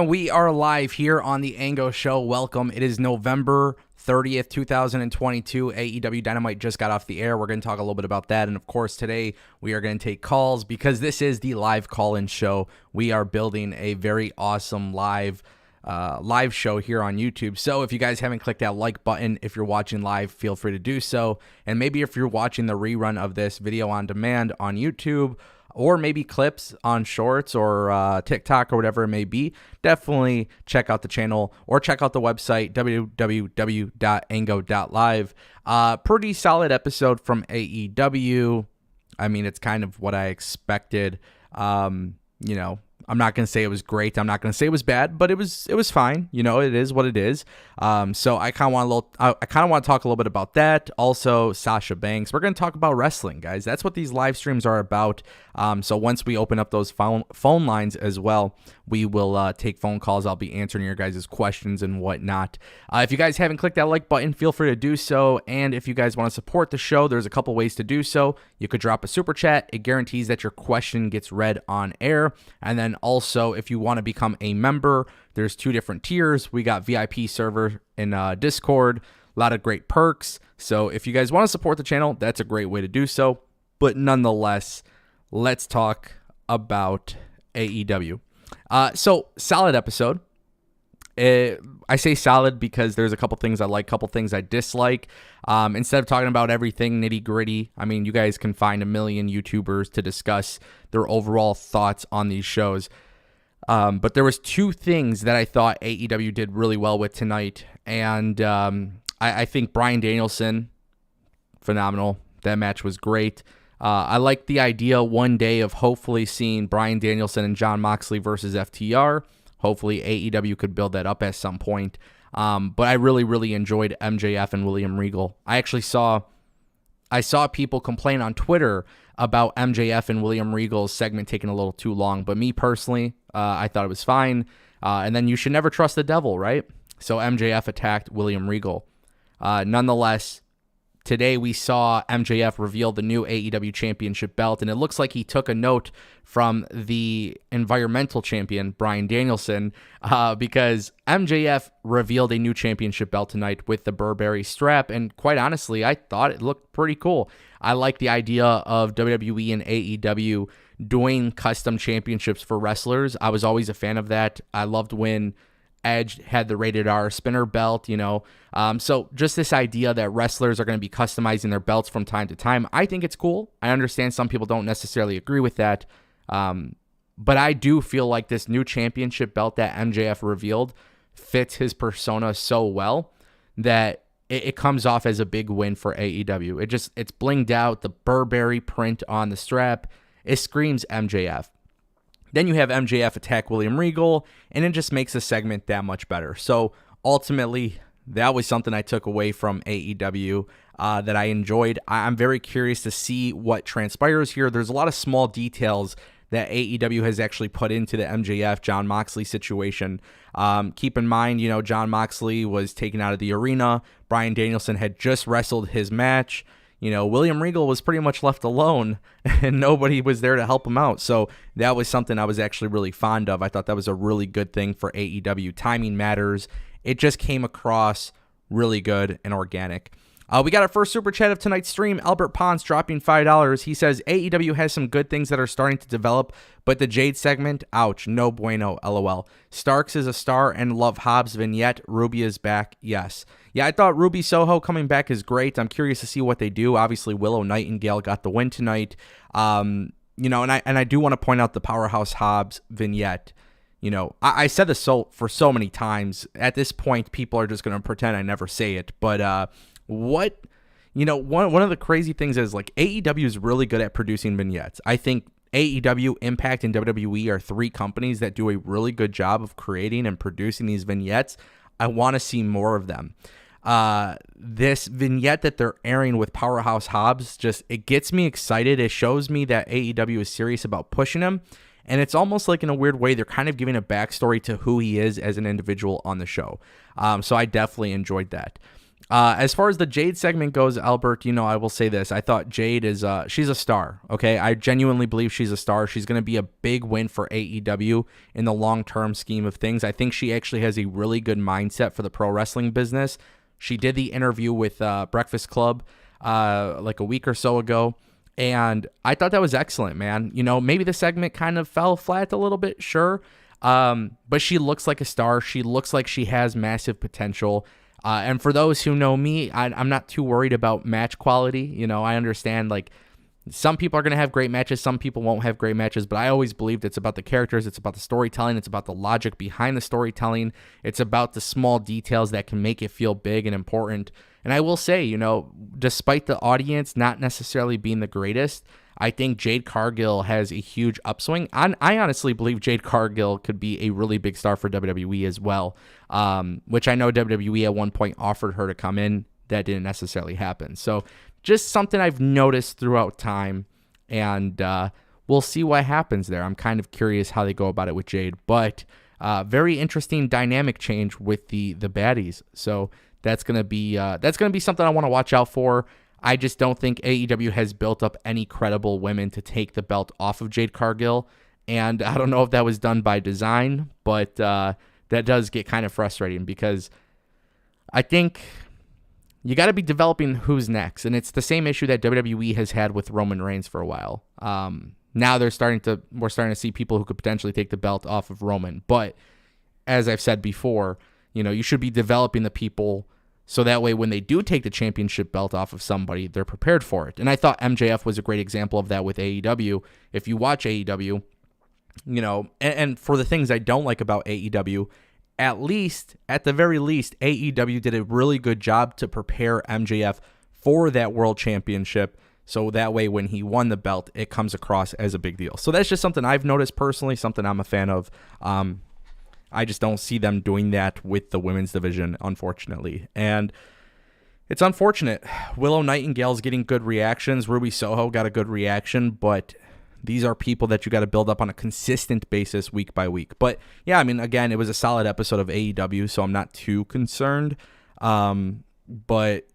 And we are live here on the Ango Show. Welcome. It is November 30th, 2022. AEW Dynamite just got off the air. We're going to talk a little bit about that. And of course, today we are going to take calls because this is the live call-in show. We are building a very awesome live show here on YouTube. So if you guys haven't clicked that like button, if you're watching live, feel free to do so. And maybe if you're watching the rerun of this video on demand on YouTube, or maybe clips on Shorts or TikTok or whatever it may be, definitely check out the channel or check out the website, www.ango.live. Pretty solid episode from AEW. I mean, it's kind of what I expected. I'm not going to say it was great. I'm not going to say it was bad, but it was fine. You know, it is what it is. So I kind of want to talk a little bit about that. Also, Sasha Banks. We're going to talk about wrestling, guys. That's what these live streams are about. So once we open up those phone lines as well, we will take phone calls. I'll be answering your guys' questions and whatnot. If you guys haven't clicked that like button, feel free to do so. And if you guys want to support the show, there's a couple ways to do so. You could drop a super chat. It guarantees that your question gets read on air. And then also, if you want to become a member, there's two different tiers. We got VIP server in Discord, a lot of great perks. So if you guys want to support the channel, that's a great way to do so. But nonetheless, let's talk about AEW. So solid episode. I say solid because there's a couple things I like, couple things I dislike. Instead of talking about everything nitty gritty, I mean, you guys can find a million YouTubers to discuss their overall thoughts on these shows. But there was two things that I thought AEW did really well with tonight. And I think Bryan Danielson, phenomenal. That match was great. I like the idea one day of hopefully seeing Bryan Danielson and Jon Moxley versus FTR. Hopefully AEW could build that up at some point. But I really, really enjoyed MJF and William Regal. I saw people complain on Twitter about MJF and William Regal's segment taking a little too long. But me personally, I thought it was fine. And then you should never trust the devil, right? So MJF attacked William Regal. Nonetheless, today we saw MJF reveal the new AEW Championship belt, and it looks like he took a note from the environmental champion, Bryan Danielson, because MJF revealed a new championship belt tonight with the Burberry strap, and quite honestly, I thought it looked pretty cool. I like the idea of WWE and AEW doing custom championships for wrestlers. I was always a fan of that. I loved when Edge had the Rated R spinner belt, so just this idea that wrestlers are going to be customizing their belts from time to time, I think it's cool. I understand some people don't necessarily agree with that, but I do feel like this new championship belt that MJF revealed fits his persona so well that it comes off as a big win for AEW. It's blinged out, the Burberry print on the strap, it screams MJF. Then you have MJF attack William Regal, and it just makes the segment that much better. So ultimately, that was something I took away from AEW that I enjoyed. I'm very curious to see what transpires here. There's a lot of small details that AEW has actually put into the MJF Jon Moxley situation. Keep in mind, Jon Moxley was taken out of the arena. Bryan Danielson had just wrestled his match. William Regal was pretty much left alone and nobody was there to help him out. So that was something I was actually really fond of. I thought that was a really good thing for AEW. Timing matters. It just came across really good and organic. We got our first super chat of tonight's stream. Albert Pons dropping $5. He says, AEW has some good things that are starting to develop, but the Jade segment, ouch, no bueno, LOL. Starks is a star and love Hobbs vignette. Ruby is back, yes. Yeah, I thought Ruby Soho coming back is great. I'm curious to see what they do. Obviously, Willow Nightingale got the win tonight. And I do want to point out the Powerhouse Hobbs vignette. I said this for so many times. At this point, people are just going to pretend I never say it. But one of the crazy things is, like, AEW is really good at producing vignettes. I think AEW, Impact, and WWE are three companies that do a really good job of creating and producing these vignettes. I want to see more of them. This vignette that they're airing with Powerhouse Hobbs, it gets me excited. It shows me that AEW is serious about pushing him. And it's almost like, in a weird way, they're kind of giving a backstory to who he is as an individual on the show. So I definitely enjoyed that. As far as the Jade segment goes, Albert, I will say this. I thought Jade is, she's a star, okay? I genuinely believe she's a star. She's going to be a big win for AEW in the long-term scheme of things. I think she actually has a really good mindset for the pro wrestling business. She did the interview with Breakfast Club like a week or so ago, and I thought that was excellent, man. Maybe the segment kind of fell flat a little bit, sure, but she looks like a star. She looks like she has massive potential. And for those who know me, I'm not too worried about match quality. I understand, like, some people are going to have great matches, some people won't have great matches, but I always believed it's about the characters, it's about the storytelling, it's about the logic behind the storytelling, it's about the small details that can make it feel big and important. And I will say, despite the audience not necessarily being the greatest, I think Jade Cargill has a huge upswing. I honestly believe Jade Cargill could be a really big star for WWE as well, which I know WWE at one point offered her to come in. That didn't necessarily happen. So just something I've noticed throughout time, and we'll see what happens there. I'm kind of curious how they go about it with Jade, but very interesting dynamic change with the baddies. So that's gonna be something I want to watch out for. I just don't think AEW has built up any credible women to take the belt off of Jade Cargill. And I don't know if that was done by design, but that does get kind of frustrating because I think you got to be developing who's next. And it's the same issue that WWE has had with Roman Reigns for a while. Now we're starting to see people who could potentially take the belt off of Roman. But as I've said before, you should be developing the people so that way when they do take the championship belt off of somebody, they're prepared for it. And I thought MJF was a great example of that with AEW. If you watch AEW, and for the things I don't like about AEW, at the very least, AEW did a really good job to prepare MJF for that world championship. So that way when he won the belt, it comes across as a big deal. So that's just something I've noticed personally, something I'm a fan of. I just don't see them doing that with the women's division, unfortunately. And it's unfortunate. Willow Nightingale's getting good reactions. Ruby Soho got a good reaction, but these are people that you got to build up on a consistent basis week by week. But yeah, I mean, again, it was a solid episode of AEW, so I'm not too concerned. But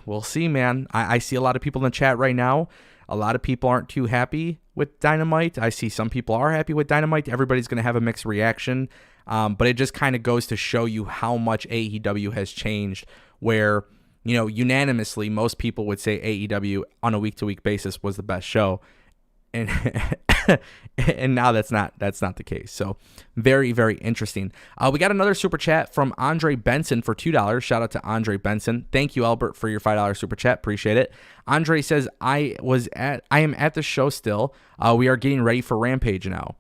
we'll see, man. I see a lot of people in the chat right now. A lot of people aren't too happy with Dynamite. I see some people are happy with Dynamite. Everybody's going to have a mixed reaction. But it just kind of goes to show you how much AEW has changed, where, unanimously, most people would say AEW on a week-to-week basis was the best show. And and now that's not the case. So very, very interesting. We got another super chat from Andre Benson for $2. Shout out to Andre Benson. Thank you, Albert, for your $5 super chat. Appreciate it. Andre says, I am at the show still. We are getting ready for Rampage now.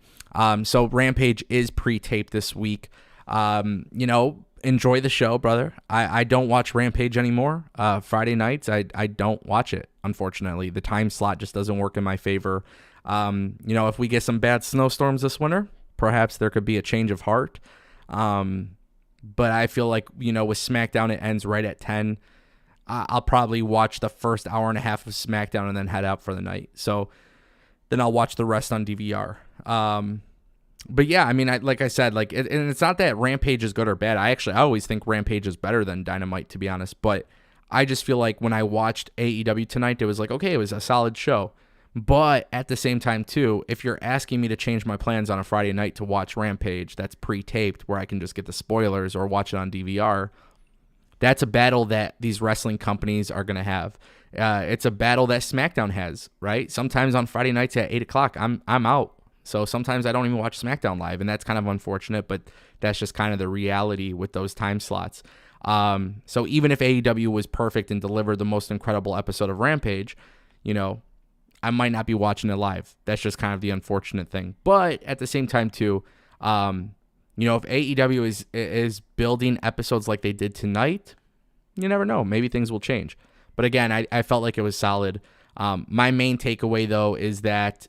So Rampage is pre-taped this week. Enjoy the show, brother. I don't watch Rampage anymore. Friday nights, I don't watch it, unfortunately. The time slot just doesn't work in my favor. If we get some bad snowstorms this winter, perhaps there could be a change of heart. But I feel like, with SmackDown, it ends right at 10. I'll probably watch the first hour and a half of SmackDown and then head out for the night. So then I'll watch the rest on DVR. But yeah, I mean, like I said, and it's not that Rampage is good or bad. I always think Rampage is better than Dynamite, to be honest. But I just feel like when I watched AEW tonight, it was like, okay, it was a solid show. But at the same time, too, if you're asking me to change my plans on a Friday night to watch Rampage that's pre-taped where I can just get the spoilers or watch it on DVR, that's a battle that these wrestling companies are going to have. It's a battle that SmackDown has, right? Sometimes on Friday nights at 8 o'clock, I'm out. So sometimes I don't even watch SmackDown live, and that's kind of unfortunate, but that's just kind of the reality with those time slots. So even if AEW was perfect and delivered the most incredible episode of Rampage, I might not be watching it live. That's just kind of the unfortunate thing. But at the same time, too, if AEW is building episodes like they did tonight, you never know. Maybe things will change. But again, I felt like it was solid. My main takeaway, though, is that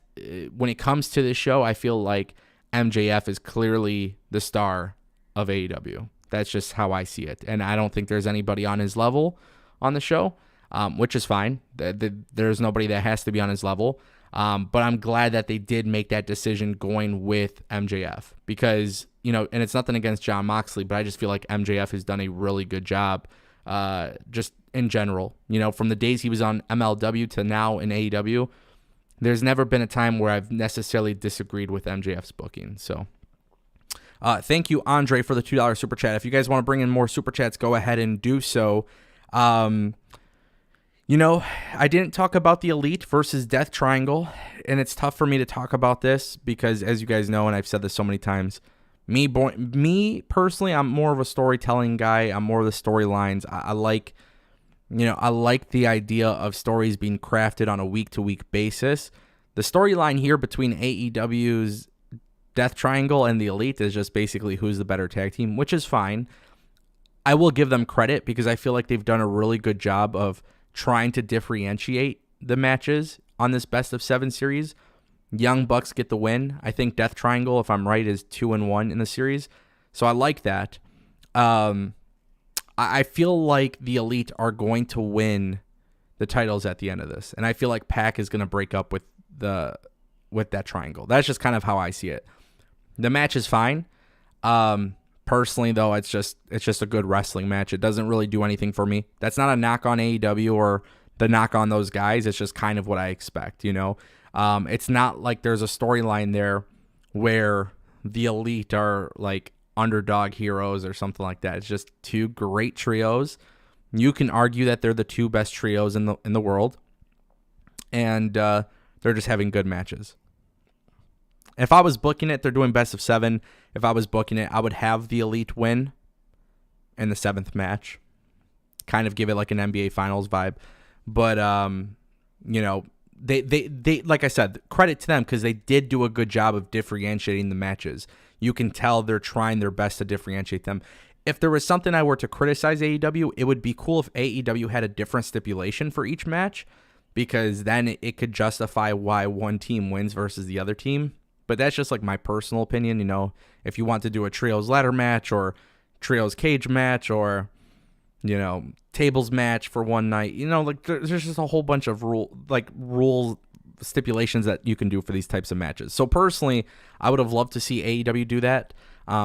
when it comes to this show, I feel like MJF is clearly the star of AEW. That's just how I see it. And I don't think there's anybody on his level on the show, which is fine. There's nobody that has to be on his level. But I'm glad that they did make that decision going with MJF because, and it's nothing against Jon Moxley, but I just feel like MJF has done a really good job just in general. From the days he was on MLW to now in AEW, there's never been a time where I've necessarily disagreed with MJF's booking. So thank you, Andre, for the $2 super chat. If you guys want to bring in more super chats, go ahead and do so. I didn't talk about the Elite versus Death Triangle, and it's tough for me to talk about this because, as you guys know, and I've said this so many times, me personally, I'm more of a storytelling guy. I'm more of the storylines. I like the idea of stories being crafted on a week-to-week basis. The storyline here between AEW's Death Triangle and the Elite is just basically who's the better tag team, which is fine. I will give them credit because I feel like they've done a really good job of trying to differentiate the matches on this best of 7 series. Young Bucks get the win. I think Death Triangle, if I'm right, is 2-1 in the series. So I like that. I feel like the Elite are going to win the titles at the end of this. And I feel like Pac is going to break up with that triangle. That's just kind of how I see it. The match is fine. Personally, though, it's just a good wrestling match. It doesn't really do anything for me. That's not a knock on AEW or the knock on those guys. It's just kind of what I expect, It's not like there's a storyline there where the Elite are like underdog heroes or something like that. It's just 2 great trios. You can argue that they're the 2 best trios in the world, and they're just having good matches. If I was booking it, they're doing best of 7. If I was booking it, I would have the Elite win in the 7th match. Kind of give it like an NBA Finals vibe. But, they like I said, credit to them because they did do a good job of differentiating the matches. You can tell they're trying their best to differentiate them. If there was something I were to criticize AEW, it would be cool if AEW had a different stipulation for each match because then it could justify why one team wins versus the other team. But that's just like my personal opinion, if you want to do a trios ladder match or trios cage match or, tables match for one night, there's just a whole bunch of rule stipulations that you can do for these types of matches. So personally, I would have loved to see AEW do that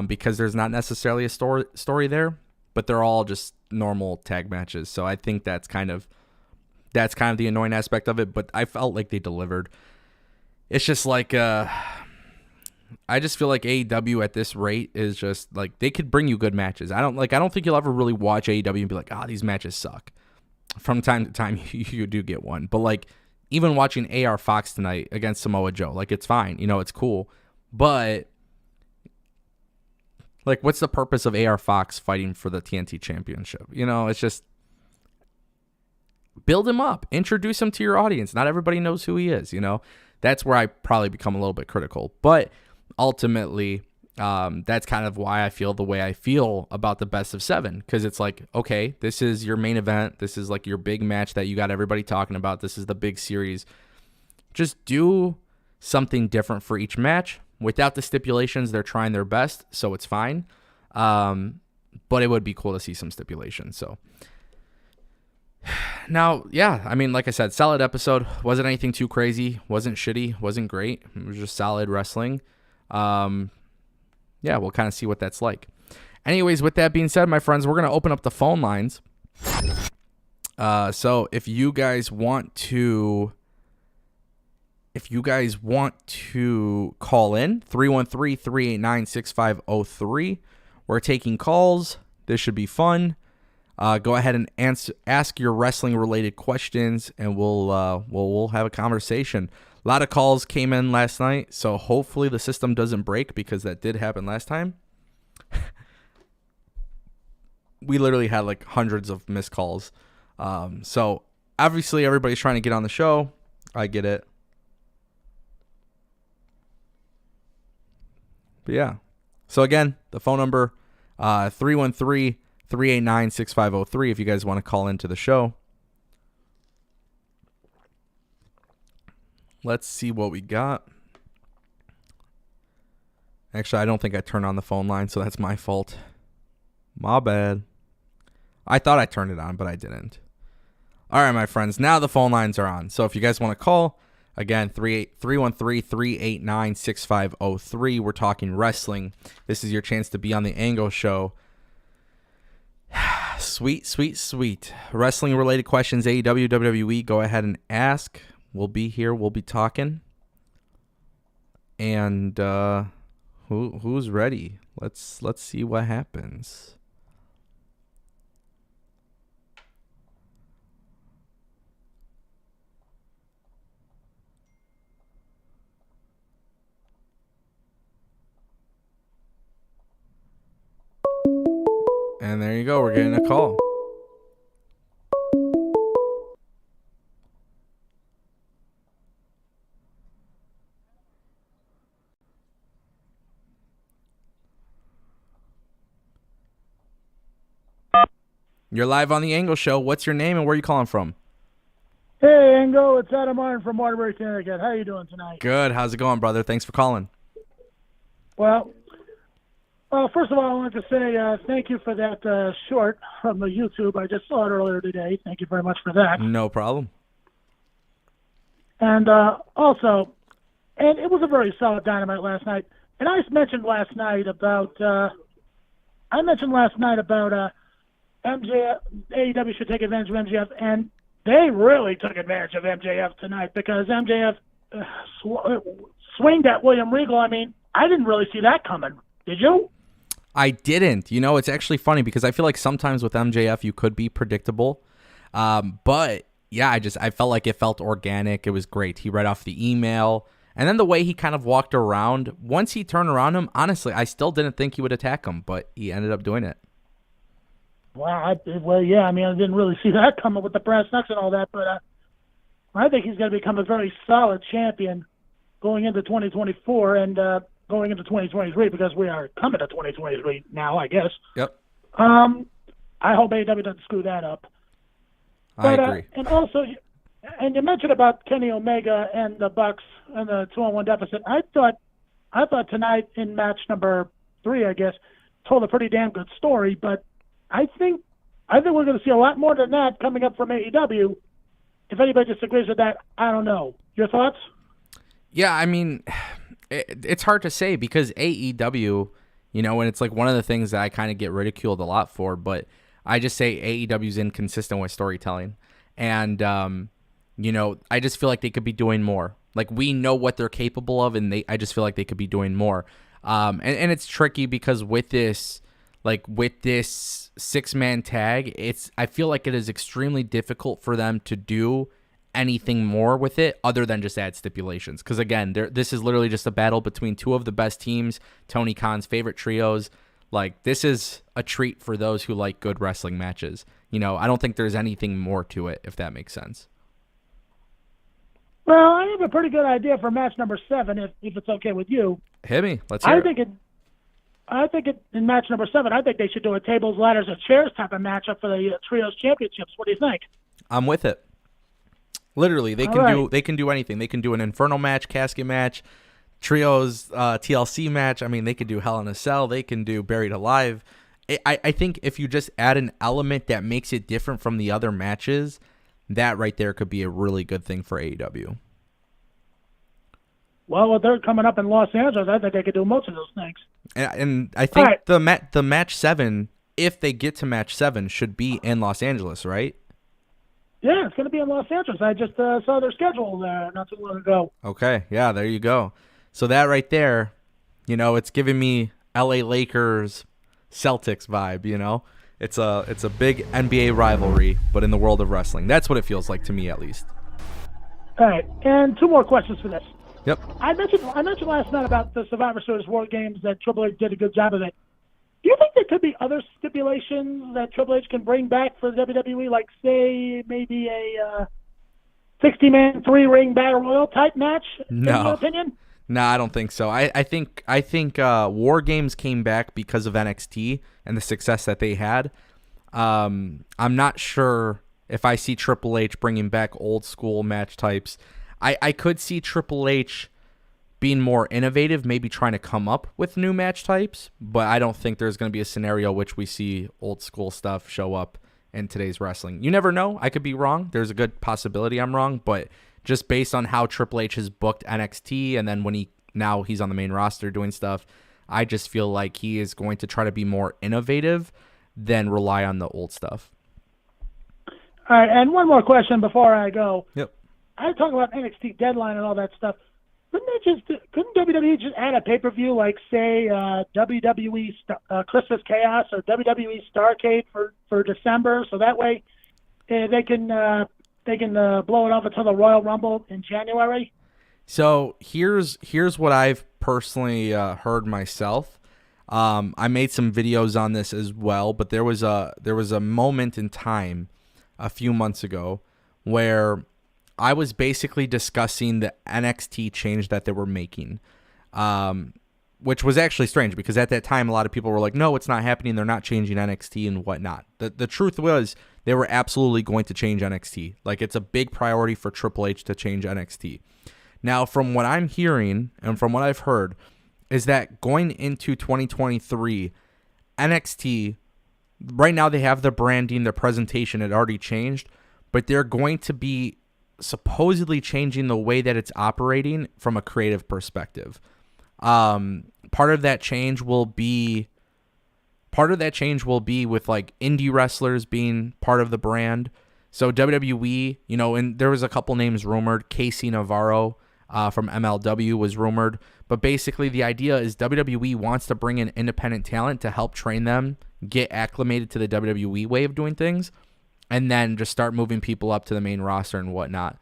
because there's not necessarily a story there, but they're all just normal tag matches. So I think that's kind of the annoying aspect of it, but I felt like they delivered. It's just like, I just feel like AEW at this rate is just like they could bring you good matches. I don't think you'll ever really watch AEW and be like, these matches suck. From time to time, you do get one, but like even watching AR Fox tonight against Samoa Joe, like it's fine, it's cool, but like what's the purpose of AR Fox fighting for the TNT Championship? It's just build him up, introduce him to your audience. Not everybody knows who he is. That's where I probably become a little bit critical, but ultimately, that's kind of why I feel the way I feel about the best of 7, because it's like, okay, this is your main event. This is like your big match that you got everybody talking about. This is the big series. Just do something different for each match. Without the stipulations, they're trying their best, so it's fine. But it would be cool to see some stipulations. So now, yeah, I mean, like I said, solid episode. Wasn't anything too crazy. Wasn't shitty. Wasn't great. It was just solid wrestling. Yeah, we'll kind of see what that's like. Anyways, with that being said, my friends, we're going to open up the phone lines. So if you guys want to call in, 313-389-6503. We're taking calls. This should be fun. Go ahead and ask your wrestling related questions, and we'll have a conversation. A lot of calls came in last night, so hopefully the system doesn't break because that did happen last time. We literally had like hundreds of missed calls. So obviously everybody's trying to get on the show. I get it. But yeah. So again, the phone number 313-389-6503 if you guys want to call into the show. Let's see what we got. Actually, I don't think I turned on the phone line, so that's my fault. My bad. I thought I turned it on, but I didn't. All right, my friends. Now the phone lines are on. So if you guys want to call, again, 313-389-6503. We're talking wrestling. This is your chance to be on the Ango show. Sweet, sweet, sweet. Wrestling related questions, AEW, WWE, go ahead and ask. We'll be here. We'll be talking. And who's ready? Let's see what happens. And there you go. We're getting a call. You're live on the Ango Show. What's your name and where are you calling from? Hey, Ango. It's Adam Martin from Waterbury, Connecticut. How you doing tonight? Good. How's it going, brother? Thanks for calling. Well, first of all, I wanted to say thank you for that short from the YouTube. I just saw it earlier today. Thank you very much for that. No problem. And also, and it was a very solid Dynamite last night. And I mentioned last night about MJF. AEW should take advantage of MJF, and they really took advantage of MJF tonight because MJF swinged at William Regal. I mean, I didn't really see that coming. Did you? I didn't. You know, it's actually funny because I feel like sometimes with MJF you could be predictable. But yeah, I felt like it felt organic. It was great. He read off the email. And then the way he kind of walked around, once he turned around him, honestly, I still didn't think he would attack him, but he ended up doing it. Well, yeah, I mean, I didn't really see that coming with the brass knucks and all that, but I think he's going to become a very solid champion going into 2024 and going into 2023 because we are coming to 2023 now, I guess. Yep. I hope AEW doesn't screw that up. I agree. And also, and you mentioned about Kenny Omega and the Bucks and the 2-on-1 deficit. I thought tonight in match number 3, I guess, told a pretty damn good story, but I think we're going to see a lot more than that coming up from AEW. If anybody disagrees with that, I don't know. Your thoughts? Yeah, I mean, it's hard to say because AEW, you know, and it's like one of the things that I kind of get ridiculed a lot for, but I just say AEW's inconsistent with storytelling. And, you know, I just feel like they could be doing more. Like, we know what they're capable of, and I just feel like they could be doing more. And it's tricky because with this 6-man tag, I feel like it is extremely difficult for them to do anything more with it other than just add stipulations. Because again, this is literally just a battle between two of the best teams, Tony Khan's favorite trios. Like, this is a treat for those who like good wrestling matches. You know, I don't think there's anything more to it, if that makes sense. Well, I have a pretty good idea for match number 7, if it's okay with you. Hit me. Let's hear it. I think in match number 7, I think they should do a tables, ladders, and chairs type of matchup for the trios championships. What do you think? I'm with it. Literally, they can do anything. They can do an Inferno match, casket match, trios, TLC match. I mean, they could do Hell in a Cell. They can do Buried Alive. I think if you just add an element that makes it different from the other matches, that right there could be a really good thing for AEW. Well, they're coming up in Los Angeles. I think they could do most of those things. And I think the match 7, if they get to match 7, should be in Los Angeles, right? Yeah, it's going to be in Los Angeles. I just saw their schedule not too long ago. Okay, yeah, there you go. So that right there, you know, it's giving me LA Lakers Celtics vibe, you know? It's a big NBA rivalry, but in the world of wrestling. That's what it feels like to me, at least. All right, and 2 more questions for this. Yep. I mentioned last night about the Survivor Series War Games that Triple H did a good job of it. Do you think there could be other stipulations that Triple H can bring back for WWE, like, say, maybe a 60-man 3-ring battle royal type match? No. In your opinion? No, I don't think so. I think War Games came back because of NXT and the success that they had. I'm not sure if I see Triple H bringing back old school match types. I could see Triple H being more innovative, maybe trying to come up with new match types, but I don't think there's going to be a scenario which we see old school stuff show up in today's wrestling. You never know. I could be wrong. There's a good possibility I'm wrong, but just based on how Triple H has booked NXT and then when he's on the main roster doing stuff, I just feel like he is going to try to be more innovative than rely on the old stuff. All right, and one more question before I go. Yep. I talk about NXT Deadline and all that stuff. Couldn't WWE just add a pay-per-view like, say, WWE Christmas Chaos or WWE Starrcade for December, so that way they can blow it off until the Royal Rumble in January? So here's what I've personally heard myself. I made some videos on this as well, but there was a moment in time a few months ago where I was basically discussing the NXT change that they were making, which was actually strange because at that time a lot of people were like, no, it's not happening. They're not changing NXT and whatnot. The truth was they were absolutely going to change NXT. Like, it's a big priority for Triple H to change NXT. Now, from what I'm hearing and from what I've heard is that going into 2023, NXT, right now they have the branding, the presentation, it already changed, but they're going to be supposedly changing the way that it's operating from a creative perspective. Part of that change will be with like indie wrestlers being part of the brand. So WWE, and there was a couple names rumored. Casey Navarro from MLW was rumored, but basically the idea is WWE wants to bring in independent talent to help train them, get acclimated to the WWE way of doing things, and then just start moving people up to the main roster and whatnot.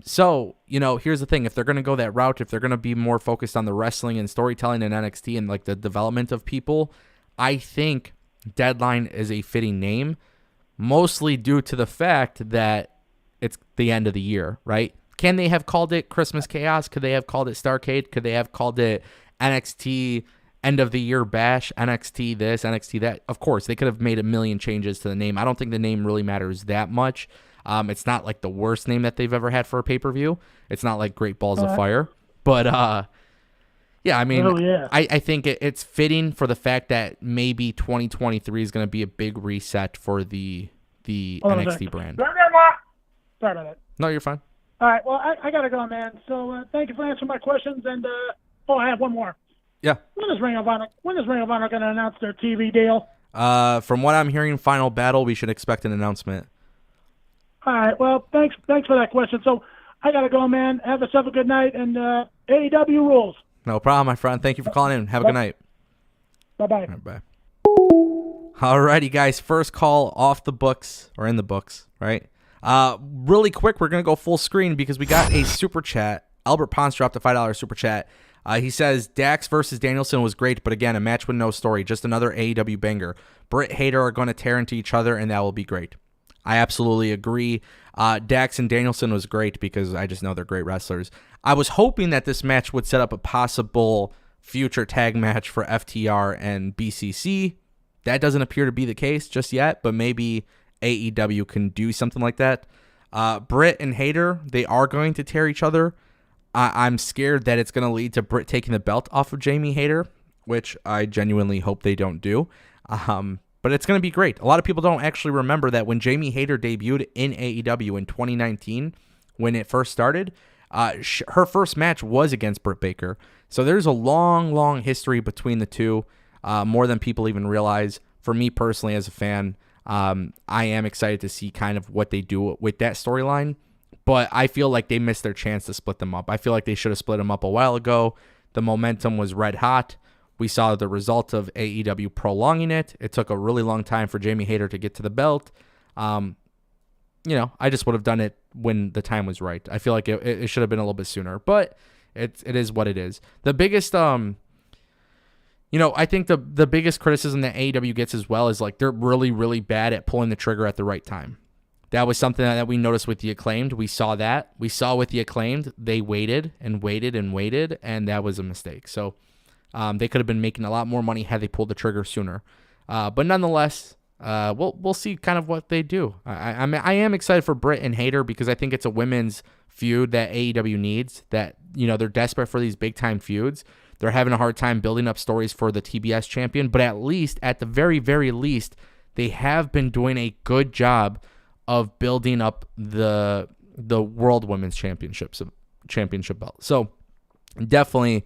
So, here's the thing. If they're going to go that route, if they're going to be more focused on the wrestling and storytelling in NXT and like the development of people, I think Deadline is a fitting name, mostly due to the fact that it's the end of the year, right? Can they have called it Christmas Chaos? Could they have called it Starrcade? Could they have called it NXT End of the Year Bash, NXT this, NXT that? Of course, they could have made a million changes to the name. I don't think the name really matters that much. It's not like the worst name that they've ever had for a pay-per-view. It's not like Great Balls of Fire. But, yeah, I mean, I think it's fitting for the fact that maybe 2023 is going to be a big reset for the NXT brand. Sorry about that. No, you're fine. All right, well, I got to go, man. So thank you for answering my questions. And, I have one more. Yeah. When is Ring of Honor going to announce their TV deal? From what I'm hearing, Final Battle, we should expect an announcement. All right, well, thanks for that question. So I got to go, man. Have yourself a good night, and AEW rules. No problem, my friend. Thank you for calling in. Have a good night. Bye-bye. Right, bye. Alrighty, guys. First call off the books, or in the books, right? Really quick, we're going to go full screen because we got a super chat. Albert Ponce dropped a $5 super chat. He says, Dax versus Danielson was great, but again, a match with no story. Just another AEW banger. Britt Hader are going to tear into each other, and that will be great. I absolutely agree. Dax and Danielson was great because I just know they're great wrestlers. I was hoping that this match would set up a possible future tag match for FTR and BCC. That doesn't appear to be the case just yet, but maybe AEW can do something like that. Britt and Hader, they are going to tear each other. I'm scared that it's going to lead to Britt taking the belt off of Jamie Hader, which I genuinely hope they don't do. But it's going to be great. A lot of people don't actually remember that when Jamie Hader debuted in AEW in 2019, when it first started, her first match was against Britt Baker. So there's a long, long history between the two, more than people even realize. For me personally as a fan, I am excited to see kind of what they do with that storyline. But I feel like they missed their chance to split them up. I feel like they should have split them up a while ago. The momentum was red hot. We saw the result of AEW prolonging it. It took a really long time for Jamie Hader to get to the belt. I just would have done it when the time was right. I feel like it should have been a little bit sooner, but it is what it is. The biggest, I think the biggest criticism that AEW gets as well is like they're really, really bad at pulling the trigger at the right time. That was something that we noticed with the Acclaimed. We saw that. We saw with the Acclaimed, they waited and waited and waited, and that was a mistake. So they could have been making a lot more money had they pulled the trigger sooner. But nonetheless, we'll see kind of what they do. I am excited for Britt and Hader because I think it's a women's feud that AEW needs. That they're desperate for these big time feuds. They're having a hard time building up stories for the TBS champion, but at the very, very least, they have been doing a good job of building up the World Women's Championship belt. So definitely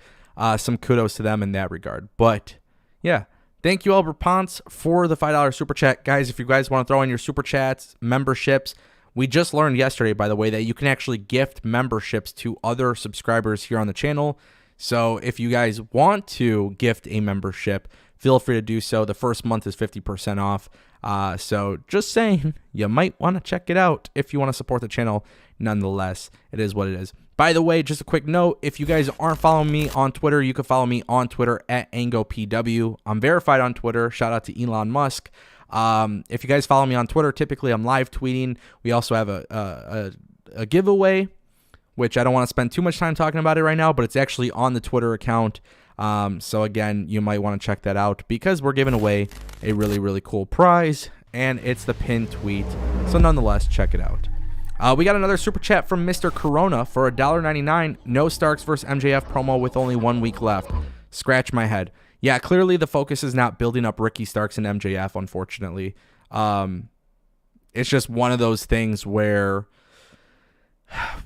some kudos to them in that regard. But yeah, Thank you, Albert Ponce, for the $5 super chat. Guys, if you guys want to throw in your super chats, memberships, we just learned yesterday, by the way, that you can actually gift memberships to other subscribers here on the channel. So if you guys want to gift a membership, feel free to do so. The first month is 50% off. So just saying, you might want to check it out if you want to support the channel. Nonetheless, it is what it is. By the way, just a quick note, if you guys aren't following me on Twitter, you can follow me on Twitter at AngoPW. I'm verified on Twitter. Shout out to Elon Musk. If you guys follow me on Twitter, typically I'm live tweeting. We also have a giveaway, which I don't want to spend too much time talking about it right now, but it's actually on the Twitter account. So again, you might want to check that out because we're giving away a really, really cool prize, and it's the pinned tweet. So nonetheless, check it out. We got another super chat from Mr. Corona for $1.99. No Starks versus MJF promo with only 1 week left. Scratch my head. Yeah, clearly the focus is not building up Ricky Starks and MJF, unfortunately. It's just one of those things where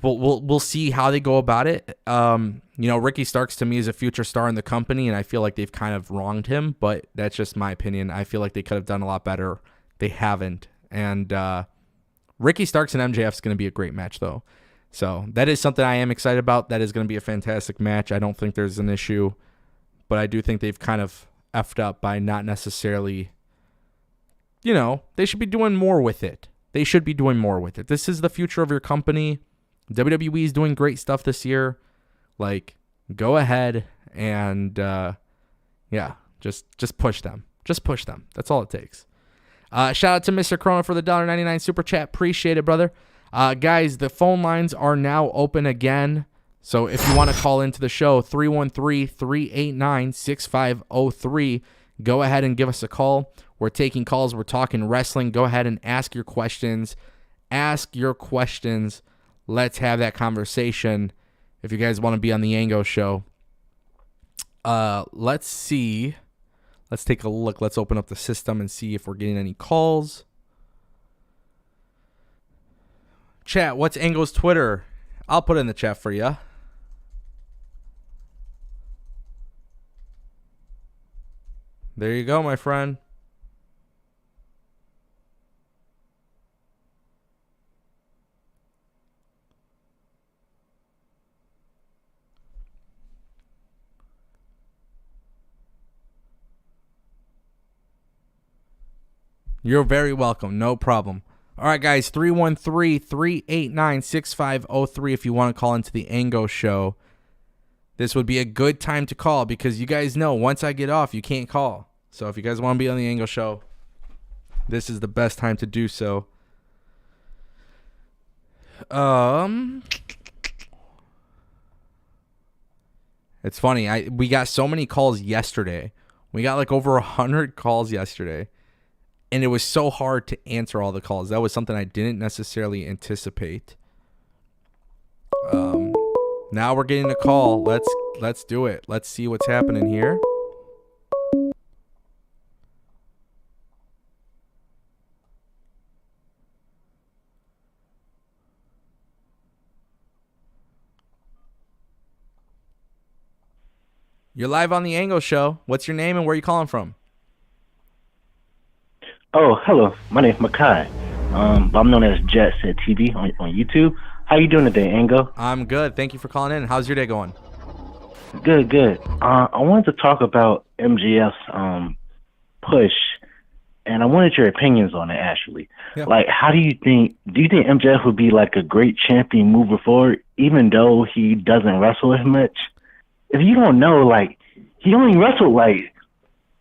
we'll see how they go about it. Ricky Starks to me is a future star in the company, and I feel like they've kind of wronged him, but that's just my opinion. I feel like they could have done a lot better. They haven't. And Ricky Starks and MJF is going to be a great match, though. So that is something I am excited about. That is going to be a fantastic match. I don't think there's an issue, but I do think they've kind of effed up by not necessarily, they should be doing more with it. They should be doing more with it. This is the future of your company. WWE is doing great stuff this year. Like, go ahead and, just push them. Just push them. That's all it takes. Shout out to Mr. Corona for the $1.99 super chat. Appreciate it, brother. Guys, the phone lines are now open again. So if you want to call into the show, 313-389-6503. Go ahead and give us a call. We're taking calls. We're talking wrestling. Go ahead and ask your questions. Ask your questions. Let's have that conversation. If you guys want to be on the Ango show. Let's see. Let's take a look. Let's open up the system and see if we're getting any calls. Chat, what's Ango's Twitter? I'll put it in the chat for you. There you go, my friend. You're very welcome. No problem. All right, guys, 313-389-6503 if you want to call into the Ango show. This would be a good time to call because you guys know once I get off, you can't call. So if you guys want to be on the Ango show, this is the best time to do so. It's funny. We got so many calls yesterday. We got like over 100 calls yesterday. And it was so hard to answer all the calls. That was something I didn't necessarily anticipate. Now we're getting a call. Let's do it. Let's see what's happening here. You're live on the Ango show. What's your name and where are you calling from? Oh, hello. My name's Makai. I'm known as Jet Set TV on YouTube. How you doing today, Ango? I'm good. Thank you for calling in. How's your day going? Good. I wanted to talk about MJF's push, and I wanted your opinions on it, actually. Yeah. Like, do you think MJF would be like a great champion moving forward, even though he doesn't wrestle as much? If you don't know, like, he only wrestled like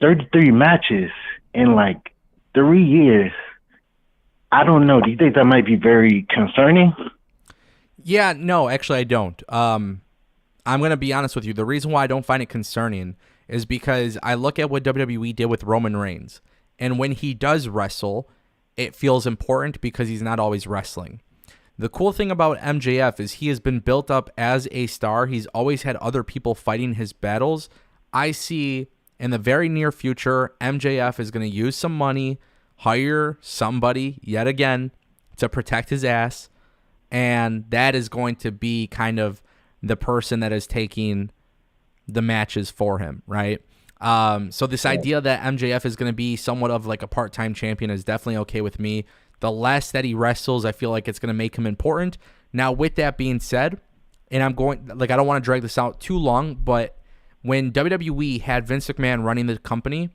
33 matches in like 3 years. I don't know. Do you think that might be very concerning? Yeah, no, actually I don't. I'm going to be honest with you. The reason why I don't find it concerning is because I look at what WWE did with Roman Reigns. And when he does wrestle, it feels important because he's not always wrestling. The cool thing about MJF is he has been built up as a star. He's always had other people fighting his battles. I see in the very near future, MJF is going to use some money, hire somebody yet again to protect his ass. And that is going to be kind of the person that is taking the matches for him, right? So this idea that MJF is going to be somewhat of like a part-time champion is definitely okay with me. The less that he wrestles, I feel like it's going to make him important. Now, with that being said, and I don't want to drag this out too long, but when WWE had Vince McMahon running the company,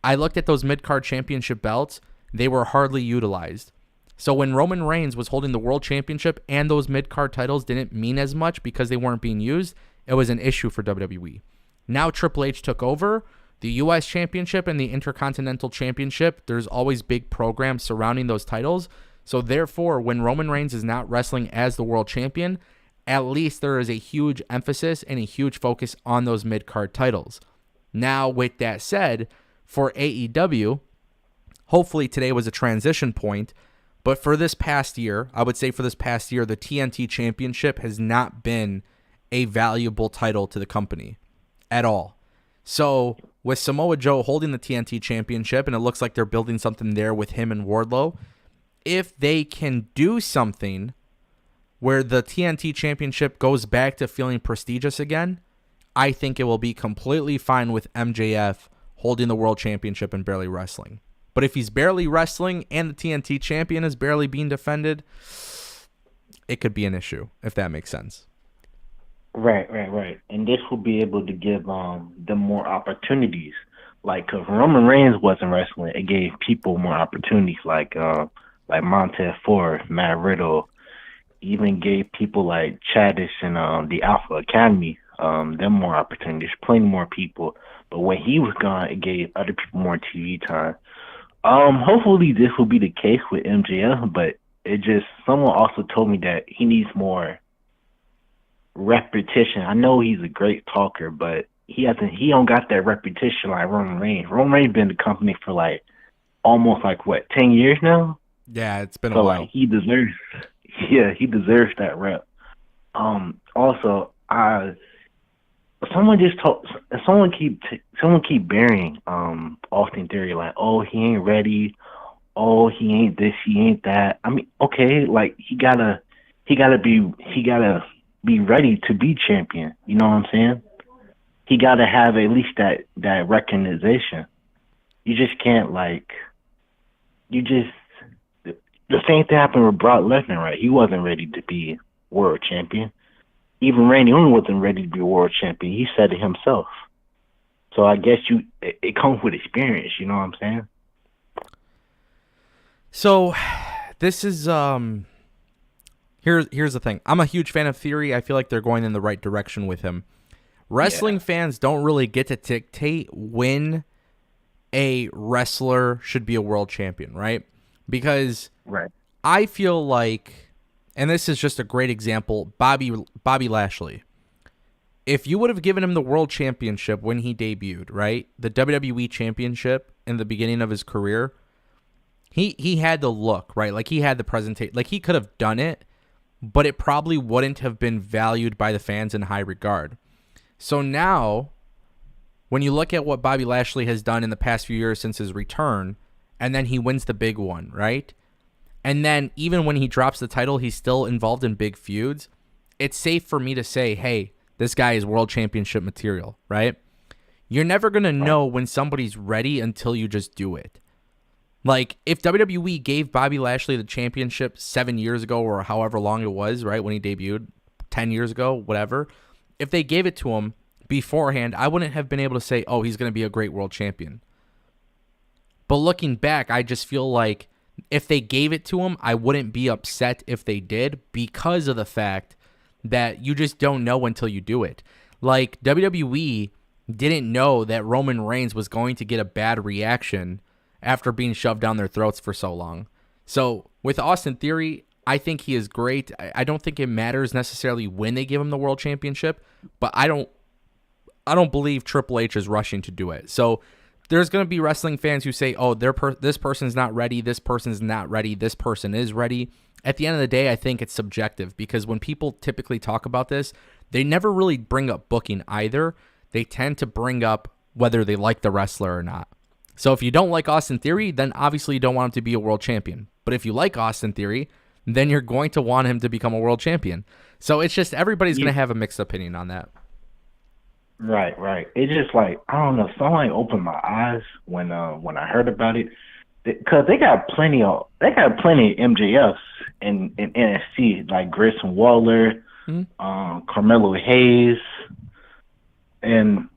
I looked at those mid-card championship belts. They were hardly utilized. So when Roman Reigns was holding the world championship and those mid-card titles didn't mean as much because they weren't being used, it was an issue for WWE. Now Triple H took over the U.S. Championship and the Intercontinental Championship. There's always big programs surrounding those titles. So therefore, when Roman Reigns is not wrestling as the world champion, at least there is a huge emphasis and a huge focus on those mid-card titles. Now, with that said, for AEW, hopefully today was a transition point, but for this past year, I would say for this past year, the TNT Championship has not been a valuable title to the company at all. So with Samoa Joe holding the TNT Championship, and it looks like they're building something there with him and Wardlow, if they can do something where the TNT Championship goes back to feeling prestigious again, I think it will be completely fine with MJF holding the World Championship and barely wrestling. But if he's barely wrestling and the TNT Champion is barely being defended, it could be an issue, if that makes sense. Right. And this will be able to give them more opportunities. Like, cause Roman Reigns wasn't wrestling, it gave people more opportunities, like Montez Ford, Matt Riddle, even gave people like Chadish and the Alpha Academy them more opportunities, plenty more people. But when he was gone, it gave other people more TV time. Hopefully this will be the case with MJF, but someone also told me that he needs more repetition. I know he's a great talker, but he don't got that repetition like Roman Reigns. Roman Reigns been in the company for like almost 10 years now? Yeah, it's been a while. Like he deserves that rep. Also, someone keep burying Austin Theory, like, oh, he ain't ready, oh, he ain't this, he ain't that. I mean, okay, like he gotta be ready to be champion. You know what I'm saying? He gotta have at least that recognition. You just can't the same thing happened with Brock Lesnar, right? He wasn't ready to be world champion. Even Randy Orton wasn't ready to be world champion. He said it himself. So I guess it comes with experience. You know what I'm saying? So this is here's the thing. I'm a huge fan of Theory. I feel like they're going in the right direction with him. Wrestling fans don't really get to dictate when a wrestler should be a world champion, right? Because I feel like, and this is just a great example, Bobby Lashley. If you would have given him the world championship when he debuted, right? The WWE championship in the beginning of his career, he had the look, right? Like he had the presentation, like he could have done it, but it probably wouldn't have been valued by the fans in high regard. So now, when you look at what Bobby Lashley has done in the past few years since his return, and then he wins the big one, right? And then even when he drops the title, he's still involved in big feuds. It's safe for me to say, hey, this guy is world championship material, right? You're never going to know when somebody's ready until you just do it. Like, if WWE gave Bobby Lashley the championship 7 years ago or however long it was, right, when he debuted, 10 years ago, whatever, if they gave it to him beforehand, I wouldn't have been able to say, oh, he's going to be a great world champion. But looking back, I just feel like if they gave it to him, I wouldn't be upset if they did because of the fact that you just don't know until you do it. Like, WWE didn't know that Roman Reigns was going to get a bad reaction after being shoved down their throats for so long. So with Austin Theory, I think he is great. I don't think it matters necessarily when they give him the world championship, but I don't believe Triple H is rushing to do it. So there's going to be wrestling fans who say, oh, this person's not ready, this person's not ready, this person is ready. At the end of the day, I think it's subjective because when people typically talk about this, they never really bring up booking either. They tend to bring up whether they like the wrestler or not. So if you don't like Austin Theory, then obviously you don't want him to be a world champion. But if you like Austin Theory, then you're going to want him to become a world champion. So it's just everybody's going to have a mixed opinion on that. Right. It's just like I don't know. Someone opened my eyes when I heard about it, because they got plenty of MJFs in NXT, like Grayson Waller, Carmelo Hayes, and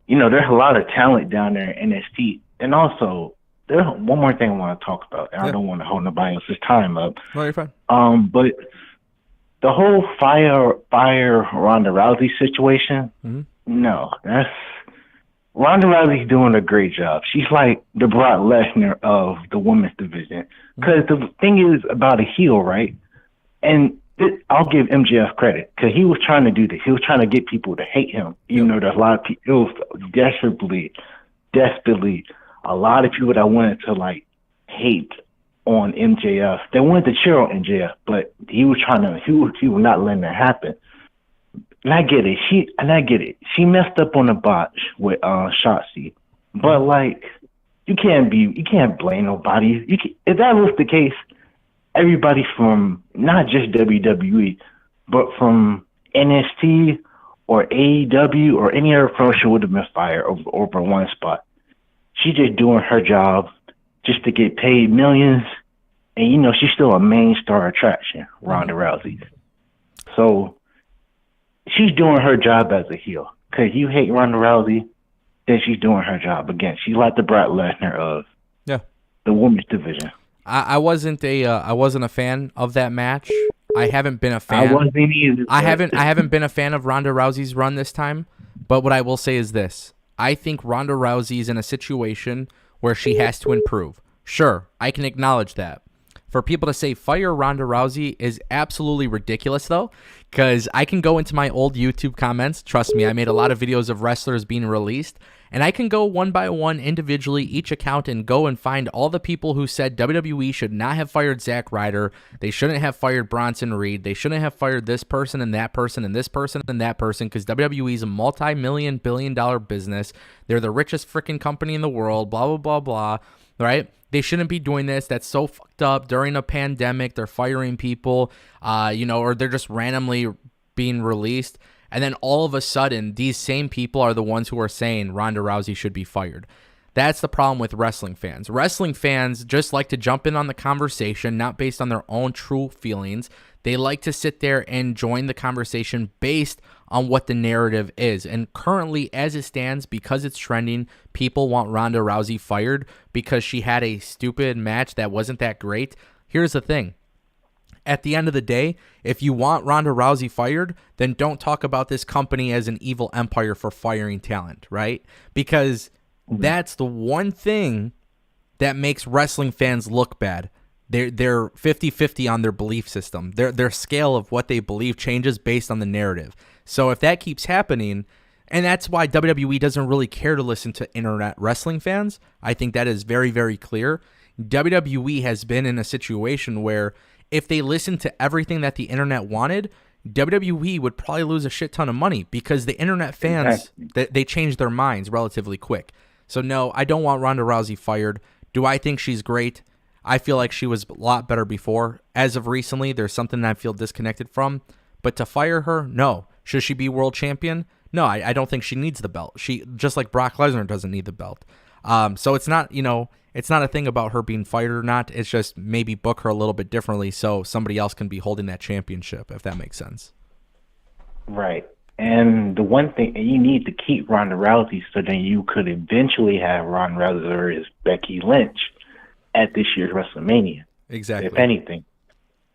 there's a lot of talent down there in NXT. And also, there's one more thing I want to talk about, and I don't want to hold nobody else's time up. No, you're fine. But the whole fire Ronda Rousey situation, no, that's Ronda Rousey's doing a great job. She's like the Brock Lesnar of the women's division. Because the thing is about a heel, right? And I'll give MJF credit because he was trying to do this. He was trying to get people to hate him. Even though there's a lot of people, it was desperately, a lot of people that wanted to like hate on MJF. They wanted to cheer on MJF, but he was not letting that happen. And I get it. She messed up on the botch with Shotzi, but like you can't blame nobody. If that was the case, everybody from not just WWE, but from NXT or AEW or any other promotion would have been fired over one spot. She's just doing her job just to get paid millions, and she's still a main star attraction, Ronda Rousey. So she's doing her job as a heel. Because you hate Ronda Rousey, then she's doing her job. Again, she's like the Brock Lesnar of the women's division. I wasn't a fan of that match. I haven't been a fan. I wasn't either. I haven't been a fan of Ronda Rousey's run this time. But what I will say is this: I think Ronda Rousey is in a situation where she has to improve. Sure, I can acknowledge that. For people to say fire Ronda Rousey is absolutely ridiculous, though, because I can go into my old YouTube comments. Trust me, I made a lot of videos of wrestlers being released, and I can go one by one individually, each account, and go and find all the people who said WWE should not have fired Zack Ryder. They shouldn't have fired Bronson Reed. They shouldn't have fired this person and that person and this person and that person, because WWE is a multi-million, billion-dollar business. They're the richest freaking company in the world, blah, blah, blah, blah, right? They shouldn't be doing this. That's so fucked up. During a pandemic, they're firing people, or they're just randomly being released. And then all of a sudden, these same people are the ones who are saying Ronda Rousey should be fired. That's the problem with wrestling fans. Wrestling fans just like to jump in on the conversation, not based on their own true feelings. They like to sit there and join the conversation based on what the narrative is. And currently, as it stands, because it's trending, people want Ronda Rousey fired because she had a stupid match that wasn't that great. Here's the thing. At the end of the day, if you want Ronda Rousey fired, then don't talk about this company as an evil empire for firing talent, right? Because that's the one thing that makes wrestling fans look bad. They're 50-50 on their belief system. Their scale of what they believe changes based on the narrative. So if that keeps happening, and that's why WWE doesn't really care to listen to internet wrestling fans, I think that is very, very clear. WWE has been in a situation where if they listened to everything that the internet wanted, WWE would probably lose a shit ton of money because the internet fans, they change their minds relatively quick. So no, I don't want Ronda Rousey fired. Do I think she's great? I feel like she was a lot better before. As of recently, there's something that I feel disconnected from. But to fire her, no. Should she be world champion? No, I don't think she needs the belt. She, just like Brock Lesnar doesn't need the belt. So it's not, it's not a thing about her being fired or not. It's just maybe book her a little bit differently so somebody else can be holding that championship, if that makes sense. Right. And the one thing, you need to keep Ronda Rousey so then you could eventually have Ronda Rousey versus Becky Lynch at this year's WrestleMania. Exactly. If anything.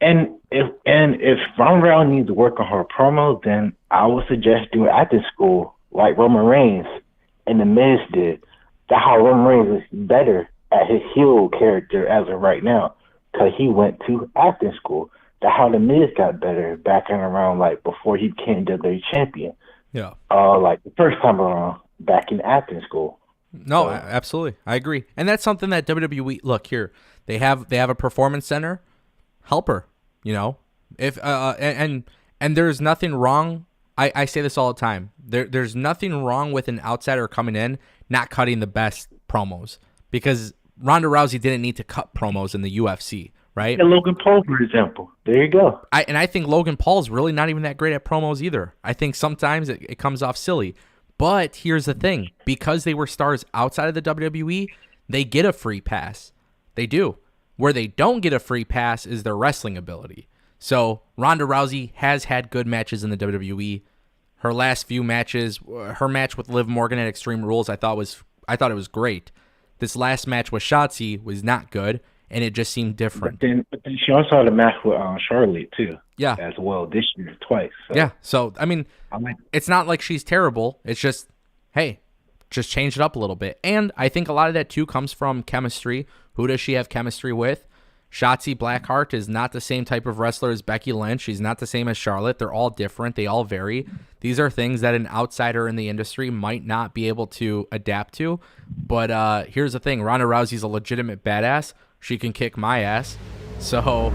And if Ronda Rousey needs to work on her promo, then I would suggest doing acting school like Roman Reigns and The Miz did. That's how Roman Reigns is better at his heel character as of right now because he went to acting school. That's how The Miz got better back in around like before he became WWE champion. Yeah. Like the first time around back in acting school. No, absolutely. I agree. And that's something that WWE, look here, they have a performance center. Help her, if and there's nothing wrong. I say this all the time. There's nothing wrong with an outsider coming in, not cutting the best promos because Ronda Rousey didn't need to cut promos in the UFC, right? And Logan Paul, for example. There you go. I think Logan Paul is really not even that great at promos either. I think sometimes it comes off silly. But here's the thing. Because they were stars outside of the WWE, they get a free pass. They do. Where they don't get a free pass is their wrestling ability. So Ronda Rousey has had good matches in the WWE. Her last few matches, her match with Liv Morgan at Extreme Rules, I thought it was great. This last match with Shotzi was not good, and it just seemed different. But then she also had a match with Charlotte too. Yeah, as well this year twice. So. Yeah, so I mean, it's not like she's terrible. It's just, hey, just change it up a little bit. And I think a lot of that too comes from chemistry. Who does she have chemistry with? Shotzi Blackheart is not the same type of wrestler as Becky Lynch. She's not the same as Charlotte. They're all different. They all vary. These are things that an outsider in the industry might not be able to adapt to. But here's the thing. Ronda Rousey's a legitimate badass. She can kick my ass. So,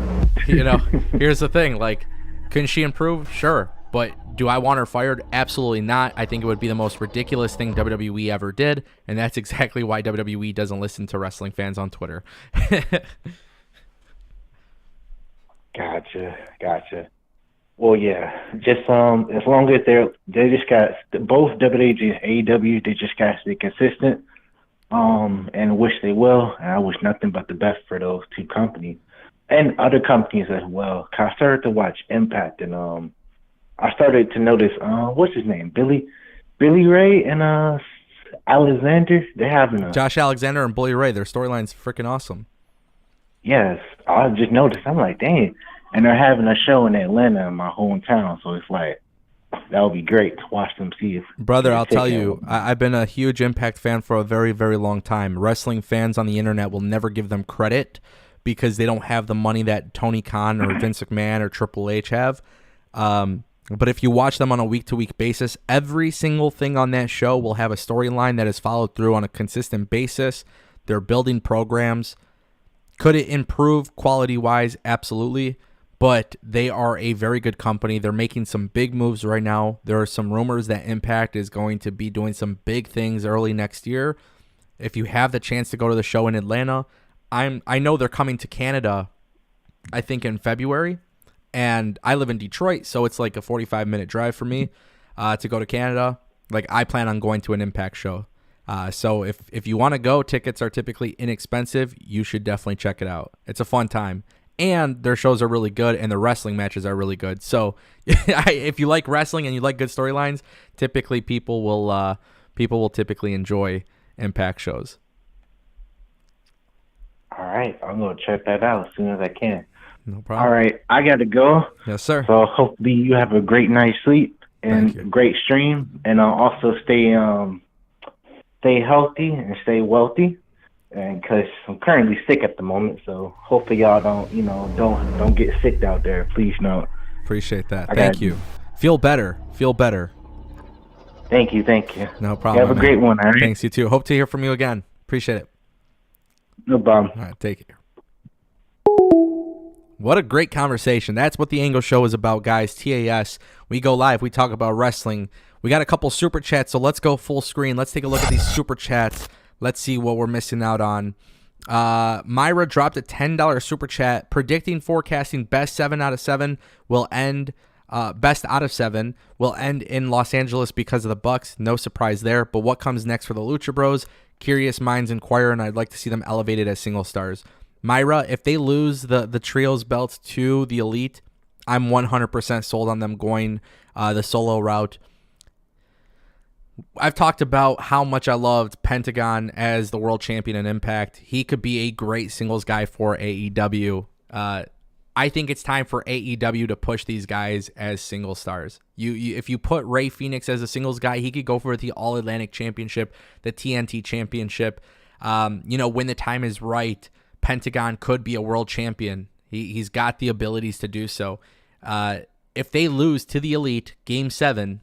here's the thing. Like, can she improve? Sure. But do I want her fired? Absolutely not. I think it would be the most ridiculous thing WWE ever did. And that's exactly why WWE doesn't listen to wrestling fans on Twitter. Gotcha. Well, yeah, just as long as they just got both WWE and AEW, they just got to stay consistent, and wish they will. And I wish nothing but the best for those two companies and other companies as well. 'Cause I started to watch Impact, and I started to notice what's his name, Billy Ray and Alexander. They're having Josh Alexander and Bully Ray. Their storyline's freaking awesome. Yes, I just noticed. I'm like, dang. And they're having a show in Atlanta, in my hometown. So it's like, that would be great to watch them see. Brother, I'll tell you, I've been a huge Impact fan for a very, very long time. Wrestling fans on the internet will never give them credit because they don't have the money that Tony Khan or Vince McMahon or Triple H have. But if you watch them on a week-to-week basis, every single thing on that show will have a storyline that is followed through on a consistent basis. They're building programs. Could it improve quality-wise? Absolutely. But they are a very good company. They're making some big moves right now. There are some rumors that Impact is going to be doing some big things early next year. If you have the chance to go to the show in Atlanta, I know they're coming to Canada, I think in February. And I live in Detroit, so it's like a 45-minute drive for me to go to Canada. Like, I plan on going to an Impact show. So if you want to go, tickets are typically inexpensive. You should definitely check it out. It's a fun time. And their shows are really good, and the wrestling matches are really good. So if you like wrestling and you like good storylines, typically people will typically enjoy Impact shows. All right, I'm going to check that out as soon as I can. No problem. All right, I got to go. Yes, sir. So hopefully you have a great night's sleep and great stream, and also stay healthy and stay wealthy. And because I'm currently sick at the moment, so hopefully y'all don't get sick out there. Please no. Appreciate that. Thank you. Feel better. Thank you. No problem. You have a great one. All right. Thanks, you too. Hope to hear from you again. Appreciate it. No problem. All right, take care. What a great conversation. That's what the Ango Show is about, guys. TAS. We go live. We talk about wrestling. We got a couple super chats, so let's go full screen. Let's take a look at these super chats. Let's see what we're missing out on. Myra dropped a $10 super chat predicting forecasting best 7 out of 7 will end. Best out of 7 will end in Los Angeles because of the Bucks. No surprise there. But what comes next for the Lucha Bros? Curious minds inquire, and I'd like to see them elevated as single stars. Myra, if they lose the trios belt to the Elite, I'm 100% sold on them going the solo route. I've talked about how much I loved Pentagon as the world champion in Impact. He could be a great singles guy for AEW. I think it's time for AEW to push these guys as single stars. If you put Rey Fenix as a singles guy, he could go for the All Atlantic Championship, the TNT Championship. When the time is right, Pentagon could be a world champion. He's got the abilities to do so. If they lose to the Elite, Game 7,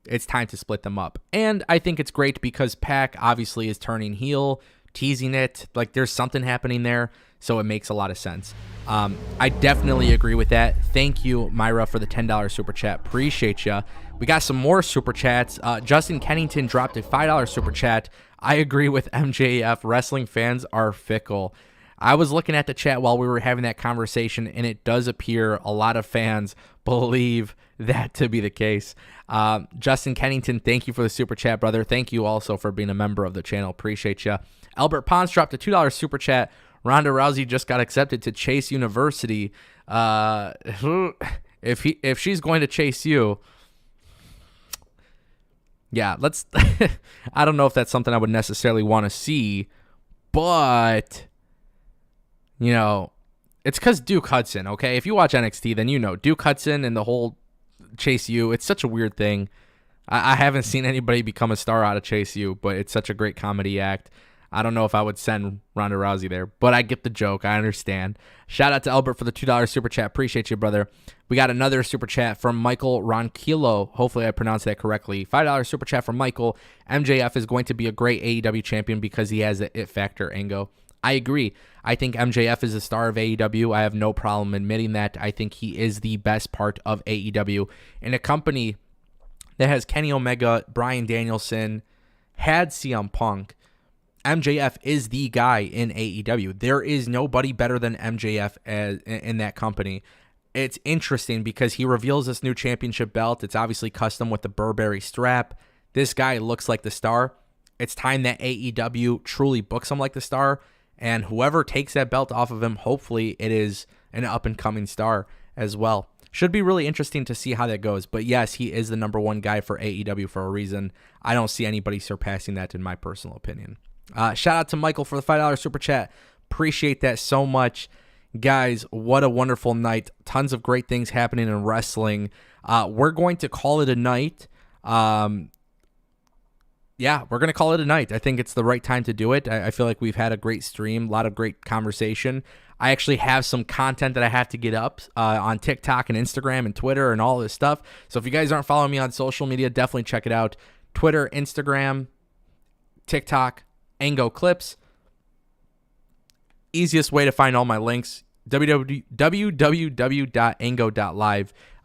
it's time to split them up. And I think it's great because Pac obviously is turning heel, teasing it. Like, there's something happening there, so it makes a lot of sense. I definitely agree with that. Thank you, Myra, for the $10 super chat. Appreciate you. We got some more super chats. Justin Kennington dropped a $5 super chat. I agree with MJF. Wrestling fans are fickle. I was looking at the chat while we were having that conversation, and it does appear a lot of fans believe that to be the case. Justin Kennington, thank you for the super chat, brother. Thank you also for being a member of the channel. Appreciate you. Albert Pons dropped a $2 super chat. Ronda Rousey just got accepted to Chase University. If she's going to chase you, yeah, let's. I don't know if that's something I would necessarily want to see, but you know, it's because Duke Hudson. Okay, if you watch NXT, then you know Duke Hudson and the whole Chase U. It's such a weird thing. I haven't seen anybody become a star out of Chase U, but it's such a great comedy act. I don't know if I would send Ronda Rousey there, but I get the joke. I understand. Shout out to Albert for the $2 super chat. Appreciate you, brother. We got another super chat from Michael Ronquillo. Hopefully I pronounced that correctly. $5 super chat from Michael. MJF is going to be a great AEW champion because he has the it factor, Ango. I agree. I think MJF is the star of AEW. I have no problem admitting that. I think he is the best part of AEW. In a company that has Kenny Omega, Bryan Danielson, had CM Punk, MJF is the guy in AEW. There is nobody better than MJF in that company. It's interesting because he reveals this new championship belt. It's obviously custom with the Burberry strap. This guy looks like the star. It's time that AEW truly books him like the star. And whoever takes that belt off of him, hopefully it is an up-and-coming star as well. Should be really interesting to see how that goes. But yes, he is the number one guy for AEW for a reason. I don't see anybody surpassing that in my personal opinion. Shout out to Michael for the $5 super chat. Appreciate that so much. Guys, what a wonderful night. Tons of great things happening in wrestling. We're going to call it a night. Yeah, we're going to call it a night. I think it's the right time to do it. I feel like we've had a great stream, a lot of great conversation. I actually have some content that I have to get up on TikTok and Instagram and Twitter and all this stuff. So if you guys aren't following me on social media, definitely check it out. Twitter, Instagram, TikTok, Ango Clips. Easiest way to find all my links, www.ango.live.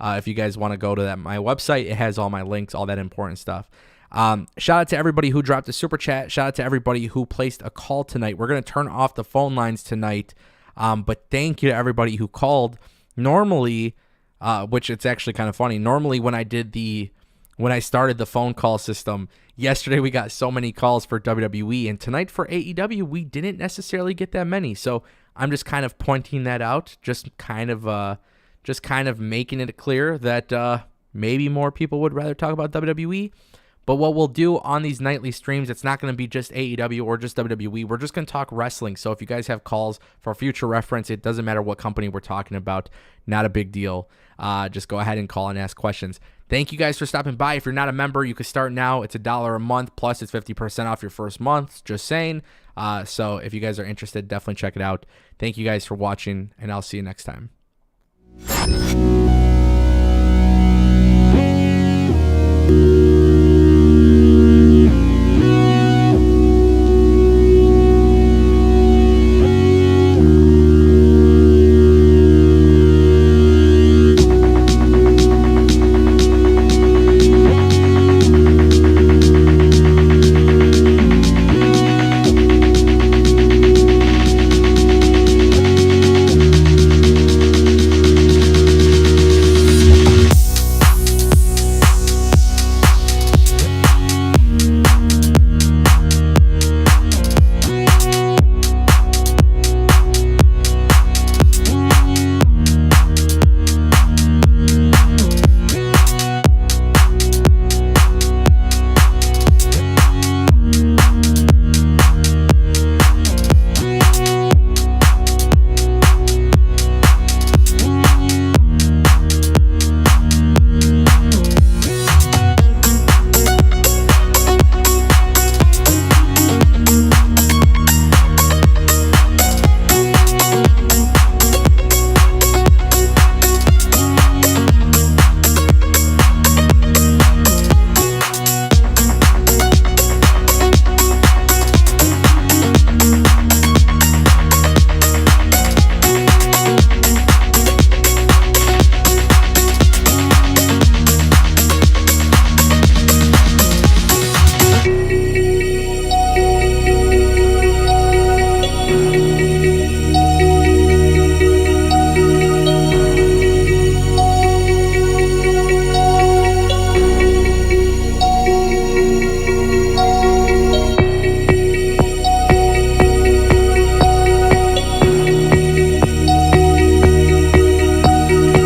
If you guys want to go to my website, it has all my links, all that important stuff. Shout out to everybody who dropped a super chat. Shout out to everybody who placed a call tonight. We're going to turn off the phone lines tonight, but thank you to everybody who called. Normally, which it's actually kind of funny, normally when I started the phone call system, yesterday we got so many calls for WWE, and tonight for AEW, we didn't necessarily get that many. So I'm just kind of pointing that out, just kind of making it clear that maybe more people would rather talk about WWE. But what we'll do on these nightly streams, it's not going to be just AEW or just WWE. We're just going to talk wrestling. So if you guys have calls for future reference, it doesn't matter what company we're talking about. Not a big deal. Just go ahead and call and ask questions. Thank you guys for stopping by. If you're not a member, you can start now. It's $1 a month, plus it's 50% off your first month. Just saying. So if you guys are interested, definitely check it out. Thank you guys for watching, and I'll see you next time.